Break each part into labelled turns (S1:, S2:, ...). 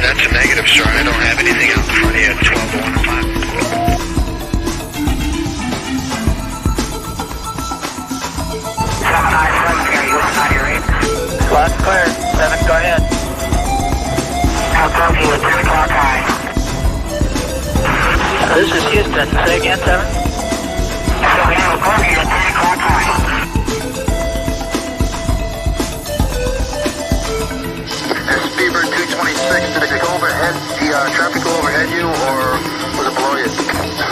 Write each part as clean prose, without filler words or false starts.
S1: That's a negative, sir. I don't have anything out in front of you at 12 to 1 or 5.
S2: Last clear. 7, go ahead.
S3: I'll copy with 10 o'clock high.
S2: This is Houston. Say again, 7.
S3: So we have a copy with 10 o'clock high.
S1: Beaver 226, did it go overhead, the traffic go overhead you, or was it below you? It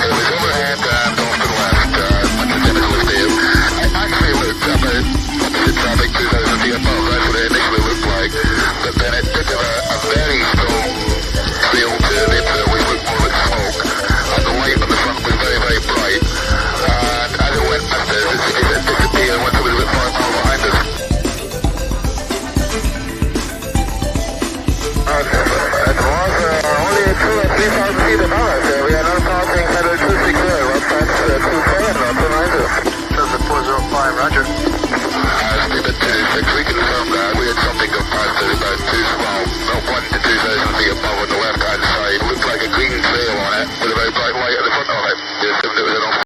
S1: was overhead, north to the left, much as it was there. It actually looked up at opposite traffic 2,000 feet above, that's what it initially looked like, but then it did have a very strong feel to it, we looked more like smoke, and the light on the front was very, very bright, and as it went past us, it disappeared once it was about 5 miles behind us. It was only 2 or 3,000 feet above us. We are now passing header 260, route past 27, not 290. Says the 405, roger. Steven 26, we confirmed that. We had something go past us about 1 to 2,000 feet above on the left-hand side. Looked like a green trail on it with a very bright light at the front of it. Just